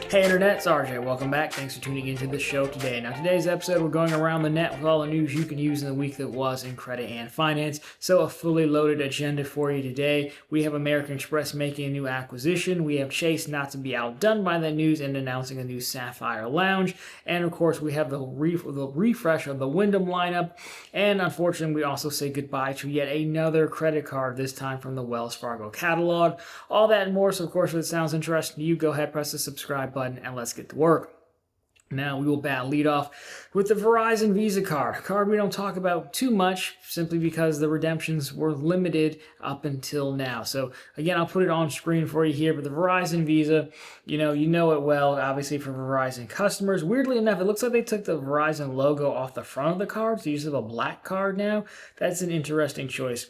Hey Internet, it's RJ. Welcome back. Thanks for tuning into the show today. Now, today's episode, we're going around the net with all the news you can use in the week that was in credit and finance. So, a fully loaded agenda for you today. We have American Express making a new acquisition. We have Chase not to be outdone by that news and announcing a new Sapphire lounge. And of course, we have the refresh of the Wyndham lineup. And unfortunately, we also say goodbye to yet another credit card, this time from the Wells Fargo catalog. All that and more. So, of course, if it sounds interesting to you, go ahead, press the subscribe button, and let's get to work. Now we will lead off with the Verizon Visa card. A card we don't talk about too much simply because the redemptions were limited up until now. So again, I'll put it on screen for you here, but the Verizon Visa, you know it well, obviously for Verizon customers. Weirdly enough, it looks like they took the Verizon logo off the front of the card, so you just have a black card now. That's an interesting choice.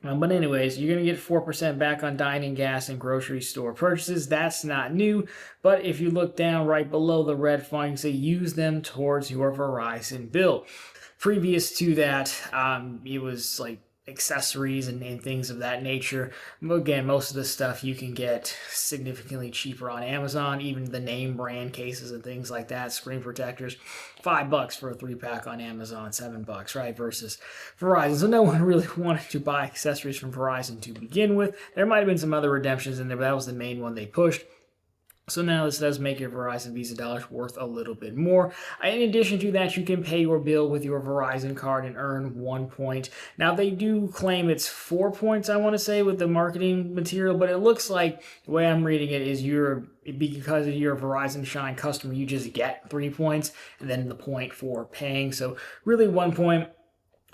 But anyways, you're going to get 4% back on dining, gas, and grocery store purchases. That's not new. But if you look down right below the red font, you can say use them towards your Verizon bill. Previous to that, it was like accessories and things of that nature. Again, most of the stuff you can get significantly cheaper on Amazon, even the name brand cases and things like that, screen protectors, $5 for a 3-pack on Amazon, $7, right, versus Verizon. So no one really wanted to buy accessories from Verizon to begin with. There might have been some other redemptions in there, but that was the main one they pushed. So now this does make your Verizon Visa dollars worth a little bit more. In addition to that, you can pay your bill with your Verizon card and earn 1 point. Now they do claim it's 4 points, I want to say, with the marketing material, but it looks like the way I'm reading it is because you're a Verizon Shine customer, you just get 3 points and then the point for paying. So really 1 point.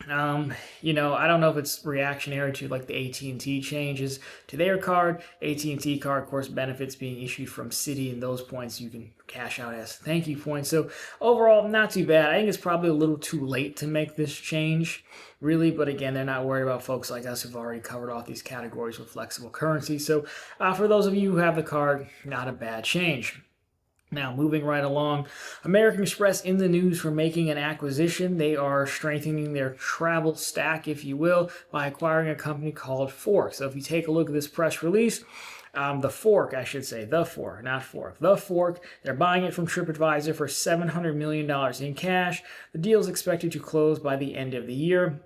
I don't know if it's reactionary to like the AT&T changes to their card. AT&T card, of course, benefits being issued from Citi, and those points you can cash out as thank you points. So overall, not too bad. I think it's probably a little too late to make this change, really. But again, they're not worried about folks like us who've already covered off these categories with flexible currency. So for those of you who have the card, not a bad change. Now, moving right along, American Express in the news for making an acquisition. They are strengthening their travel stack, if you will, by acquiring a company called TheFork. So if you take a look at this press release, TheFork, I should say, TheFork, not Fork. TheFork, they're buying it from TripAdvisor for $700 million in cash. The deal is expected to close by the end of the year.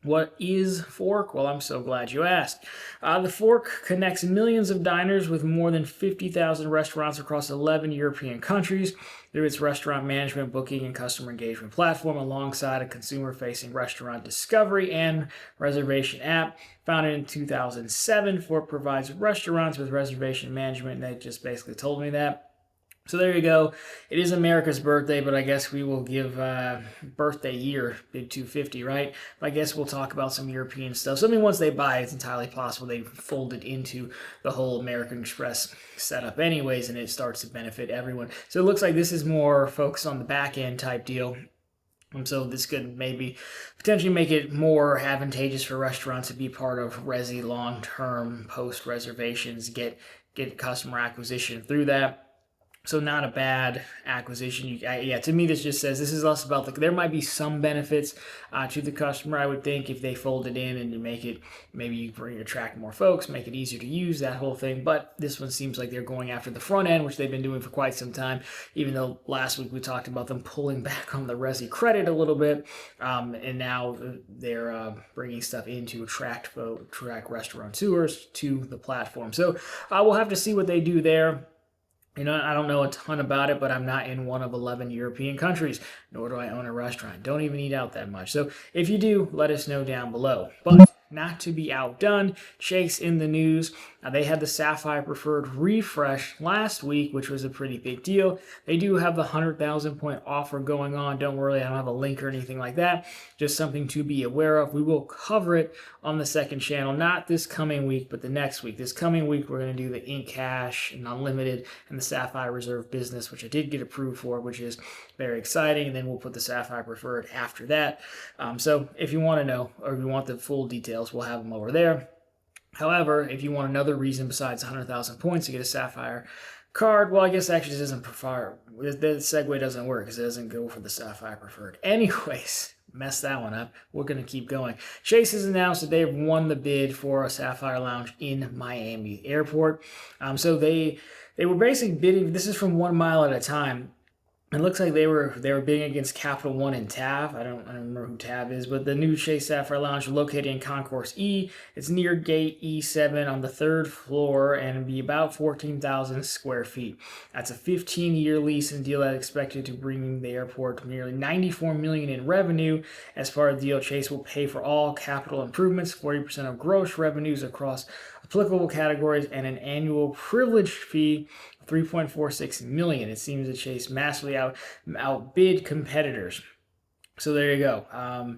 What is TheFork? Well, I'm so glad you asked. TheFork connects millions of diners with more than 50,000 restaurants across 11 European countries through its restaurant management, booking, and customer engagement platform, alongside a consumer-facing restaurant discovery and reservation app. Founded in 2007, TheFork provides restaurants with reservation management, and they just basically told me that. So there you go. It is America's birthday, but I guess we will give birthday year, big 250, right? But I guess we'll talk about some European stuff. So, once they buy it, it's entirely possible they fold it into the whole American Express setup anyways, and it starts to benefit everyone. So it looks like this is more focused on the back end type deal. So this could maybe potentially make it more advantageous for restaurants to be part of Resi long-term post-reservations, get customer acquisition through that. So not a bad acquisition. To me, this just says this is less about there might be some benefits to the customer, I would think, if they fold it in and you make it, maybe you attract more folks, make it easier to use, that whole thing. But this one seems like they're going after the front end, which they've been doing for quite some time, even though last week we talked about them pulling back on the Resi credit a little bit. And now they're bringing stuff in to attract restaurateurs to the platform. So we'll have to see what they do there. I don't know a ton about it, but I'm not in one of 11 European countries, nor do I own a restaurant. Don't even eat out that much. So if you do, let us know down below. But not to be outdone, Chase in the news. They had the Sapphire Preferred refresh last week, which was a pretty big deal. They do have the 100,000 point offer going on. Don't worry, I don't have a link or anything like that. Just something to be aware of. We will cover it on the second channel, not this coming week, but the next week. This coming week, we're going to do the Ink Cash and Unlimited and the Sapphire Reserve Business, which I did get approved for, which is very exciting. And then we'll put the Sapphire Preferred after that. So if you want to know, or if you want the full details, we'll have them over there. However, if you want another reason besides 100,000 points to get a Sapphire card, well, I guess actually this doesn't prefer, the segue doesn't work because it doesn't go for the Sapphire Preferred. Anyways, messed that one up. We're going to keep going. Chase has announced that they've won the bid for a Sapphire Lounge in Miami Airport. So they They were basically bidding. This is from 1 mile at a time. It looks like they were bidding against Capital One and TAV. I don't remember who TAV is, but the new Chase Sapphire Lounge is located in Concourse E. It's near Gate E7 on the third floor and it'll be about 14,000 square feet. That's a 15-year lease and deal that's expected to bring the airport to nearly $94 million in revenue. As part of the deal, Chase will pay for all capital improvements, 40% of gross revenues across applicable categories, and an annual privilege fee 3.46 million. It seems that Chase massively outbid competitors. So there you go.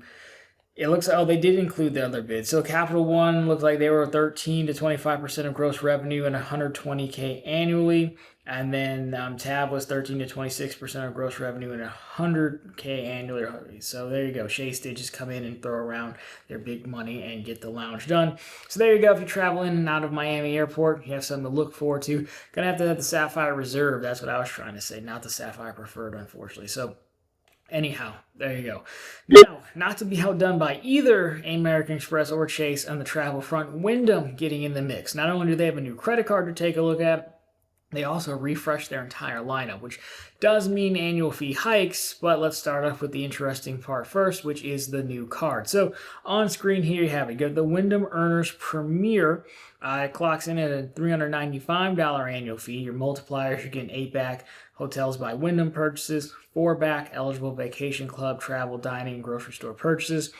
It looks like, oh, they did include the other bids. So Capital One looked like they were 13 to 25% of gross revenue and 120K annually. And then TAB was 13 to 26% of gross revenue and 100K annually. So there you go. Chase did just come in and throw around their big money and get the lounge done. So there you go. If you travel in and out of Miami Airport, you have something to look forward to. Gonna have to have the Sapphire Reserve. That's what I was trying to say, not the Sapphire Preferred, unfortunately. So anyhow, there you go. Now, not to be outdone by either American Express or Chase on the travel front, Wyndham getting in the mix. Not only do they have a new credit card to take a look at, they also refreshed their entire lineup, which does mean annual fee hikes, but let's start off with the interesting part first, which is the new card. So on screen here you have it. You got the Wyndham Earners Premier. It clocks in at a $395 annual fee. Your multipliers, you're getting 8 back hotels by Wyndham purchases, 4 back eligible vacation club, travel, dining, and grocery store purchases.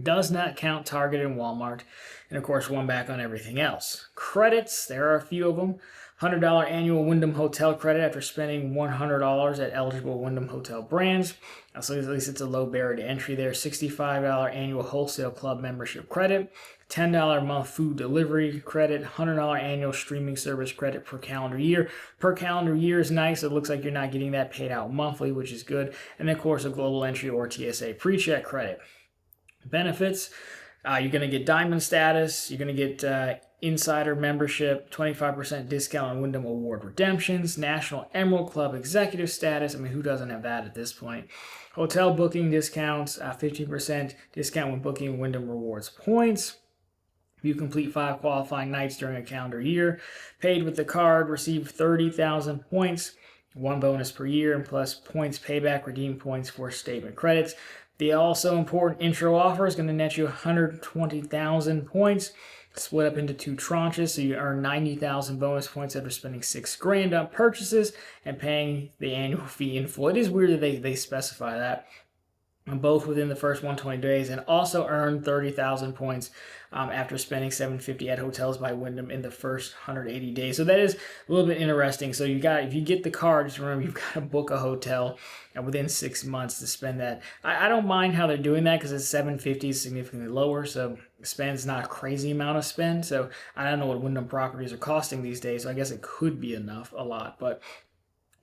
Does not count Target and Walmart, and of course 1 back on everything else. Credits, there are a few of them. $100 annual Wyndham Hotel credit after spending $100 at eligible Wyndham Hotel brands. So at least it's a low barrier to entry there. $65 annual wholesale club membership credit. $10 a month food delivery credit. $100 annual streaming service credit per calendar year. Per calendar year is nice. It looks like you're not getting that paid out monthly, which is good. And of course, a global entry or TSA pre-check credit. Benefits. You're going to get diamond status. You're going to get insider membership, 25% discount on Wyndham Award redemptions, National Emerald Club executive status. I mean, who doesn't have that at this point? Hotel booking discounts, 15% discount when booking Wyndham Rewards points. If you complete 5 qualifying nights during a calendar year, paid with the card, receive 30,000 points, 1 bonus per year, and plus points payback, redeem points for statement credits. The also important intro offer is going to net you 120,000 points, split up into 2 tranches, so you earn 90,000 bonus points after spending $6,000 on purchases and paying the annual fee in full. It is weird that they specify that. Both within the first 120 days, and also earn 30,000 points after spending $750 at hotels by Wyndham in the first 180 days. So that is a little bit interesting. So if you get the card, just remember you've got to book a hotel within 6 months to spend that. I don't mind how they're doing that because it's $750 is significantly lower, so spend's not a crazy amount of spend. So I don't know what Wyndham properties are costing these days, so I guess it could be a lot, but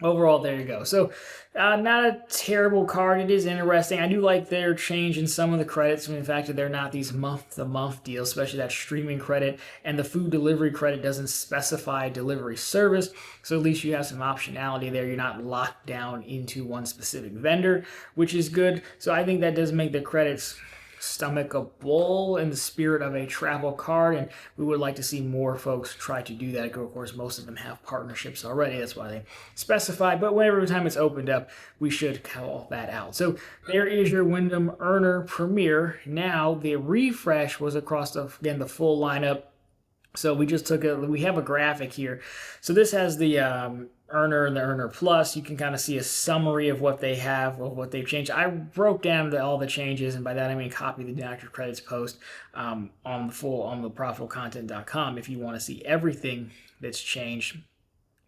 overall, there you go. So, not a terrible card. It is interesting. I do like their change in some of the credits. I mean, the fact that they're not these month-to-month deals, especially that streaming credit, and the food delivery credit doesn't specify delivery service. So at least you have some optionality there. You're not locked down into one specific vendor, which is good. So I think that does make the credits stomachable in the spirit of a travel card, and we would like to see more folks try to do that. Of course, most of them have partnerships already. That's why they specify, but every time it's opened up, we should call that out. So there is your Wyndham Earner Premier. Now the refresh was across the full lineup. So we just we have a graphic here. So this has the Earner and the Earner Plus. You can kind of see a summary of what they have, of what they've changed. I broke down all the changes, and by that I mean copy the Doctor Credits post on the profitable-content.com if you want to see everything that's changed.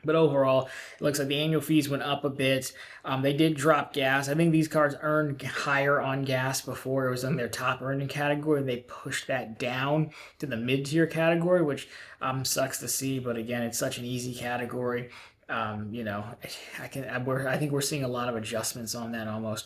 But overall, it looks like the annual fees went up a bit. They did drop gas. I think these cards earned higher on gas before. It was in their top earning category. They pushed that down to the mid-tier category, which sucks to see. But again, it's such an easy category. I think we're seeing a lot of adjustments on that almost.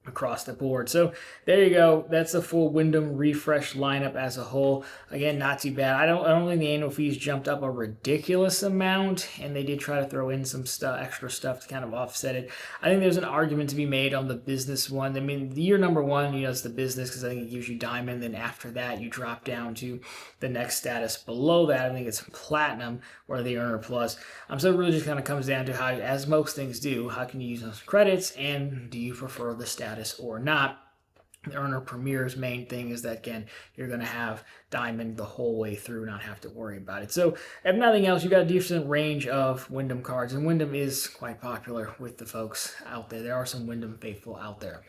across the board. So there you go. That's the full Wyndham Refresh lineup as a whole. Again, not too bad. I don't think the annual fees jumped up a ridiculous amount, and they did try to throw in some extra stuff to kind of offset it. I think there's an argument to be made on the business one. I mean, the year number one, it's the business because I think it gives you diamond. Then after that, you drop down to the next status below that. I think it's platinum or the earner plus. So it really just kind of comes down to how, as most things do, how can you use those credits, and do you prefer the status or not? The earner premier's main thing is that, again, you're going to have diamond the whole way through, not have to worry about it. So if nothing else, you got a decent range of Wyndham cards, and Wyndham is quite popular with the folks out there. There are some Wyndham faithful out there.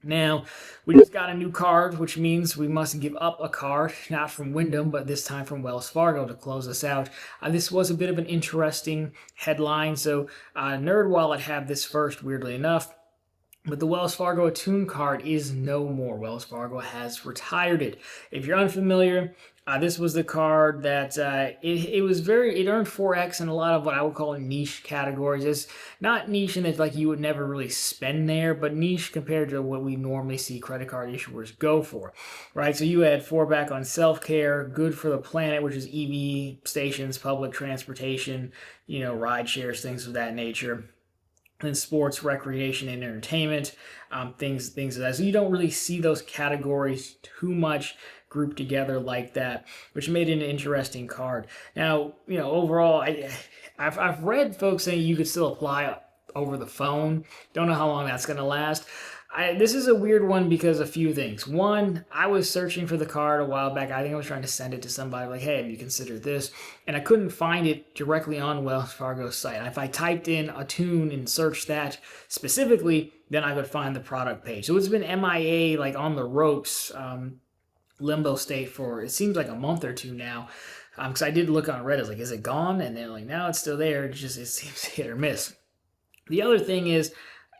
Now, we just got a new card, which means we must give up a card, not from Wyndham, but this time from Wells Fargo to close us out. This was a bit of an interesting headline. So NerdWallet had this first, weirdly enough. But the Wells Fargo Attune card is no more. Wells Fargo has retired it. If you're unfamiliar, this was the card that it earned 4x in a lot of what I would call niche categories. It's not niche in that like you would never really spend there, but niche compared to what we normally see credit card issuers go for, right? So you had 4 back on self-care, good for the planet, which is EV stations, public transportation, ride shares, things of that nature. And sports, recreation, and entertainment, things of that. So you don't really see those categories too much grouped together like that, which made it an interesting card. Now, overall, I've read folks saying you could still apply over the phone. Don't know how long that's going to last. This is a weird one because a few things. One, I was searching for the card a while back. I think I was trying to send it to somebody like, hey, have you considered this? And I couldn't find it directly on Wells Fargo's site. If I typed in Attune and searched that specifically, then I could find the product page. So it's been MIA, like on the ropes, limbo state for, it seems like a month or two now. Because I did look on Reddit, like, is it gone? And they're like, no, it's still there. It seems hit or miss. The other thing is,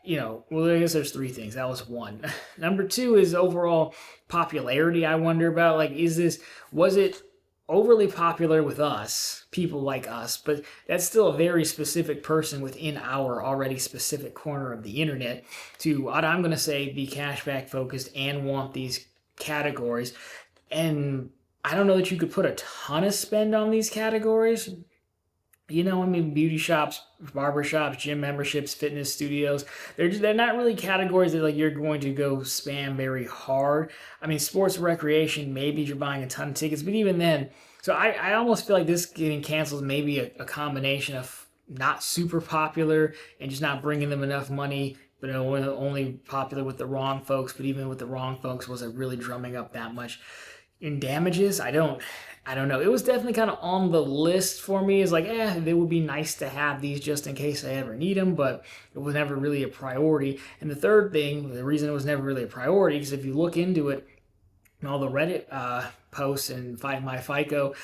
well, I guess there's 3 things. That was one. Number 2 is overall popularity. I wonder about, was it overly popular with us, people like us, but that's still a very specific person within our already specific corner of the internet to, I'm going to say, be cashback focused and want these categories. And I don't know that you could put a ton of spend on these categories. Beauty shops, barber shops, gym memberships, fitness studios, they're not really categories that you're going to go spam very hard. Sports recreation, maybe you're buying a ton of tickets, but even then, so I almost feel like this getting canceled may be a combination of not super popular and just not bringing them enough money, but only popular with the wrong folks. But even with the wrong folks, was it really drumming up that much in damages? I don't know. It was definitely kind of on the list for me. It's like, it would be nice to have these just in case I ever need them, but it was never really a priority. And the third thing, the reason it was never really a priority, is if you look into it, all the Reddit posts and Fight My FICO,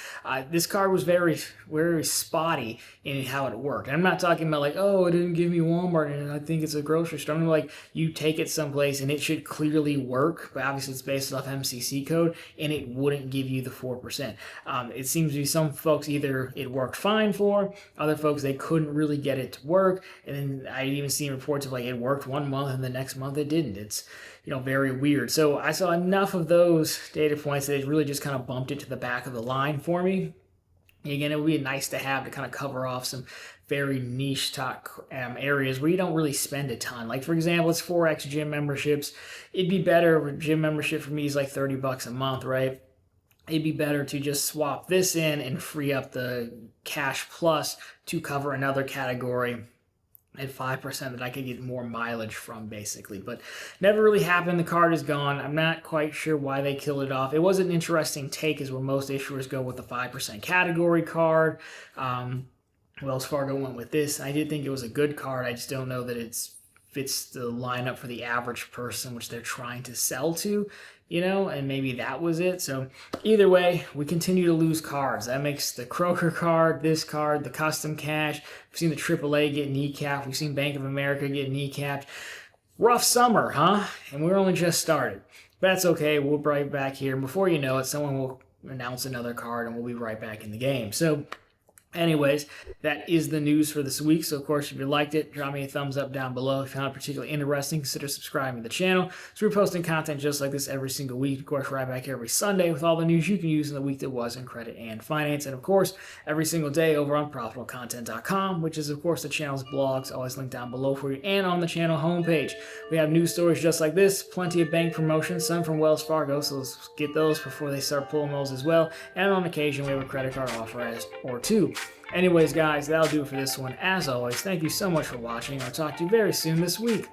this card was very, very spotty in how it worked. I'm not talking about it didn't give me Walmart and I think it's a grocery store. You take it someplace and it should clearly work, but obviously it's based off MCC code and it wouldn't give you the 4%. It seems to be some folks either it worked fine for, other folks they couldn't really get it to work, and then I even seen reports of it worked 1 month and the next month it didn't. It's very weird. So I saw enough of those data points that it really just kind of bumped it to the back of the line for me. Again, it would be nice to have to kind of cover off some very niche talk areas where you don't really spend a ton. Like, for example, it's 4x gym memberships. It'd be better, gym membership for me is like $30 a month, right? It'd be better to just swap this in and free up the cash plus to cover another category at 5% that I could get more mileage from, basically. But never really happened. The card is gone. I'm not quite sure why they killed it off. It was an interesting take, is where most issuers go with the 5% category card. Wells Fargo went with this. I did think it was a good card. I just don't know that it fits the lineup for the average person, which they're trying to sell to, and maybe that was it. So either way, we continue to lose cards. That makes the Kroger card, this card, the custom cash. We've seen the AAA get kneecapped. We've seen Bank of America get kneecapped. Rough summer, huh? And we're only just started. But that's okay. We'll be right back here. And before you know it, someone will announce another card and we'll be right back in the game. So Anyways, that is the news for this week. So, of course, if you liked it, drop me a thumbs up down below. If you found it particularly interesting, consider subscribing to the channel. So, we're posting content just like this every single week. Of course, right back every Sunday with all the news you can use in the week that was in credit and finance. And, of course, every single day over on profitablecontent.com, which is, of course, the channel's blogs, always linked down below for you, and on the channel homepage. We have news stories just like this, plenty of bank promotions, some from Wells Fargo, so let's get those before they start pulling those as well. And on occasion, we have a credit card offer or two. Anyways, guys, that'll do it for this one. As always, thank you so much for watching. I'll talk to you very soon this week.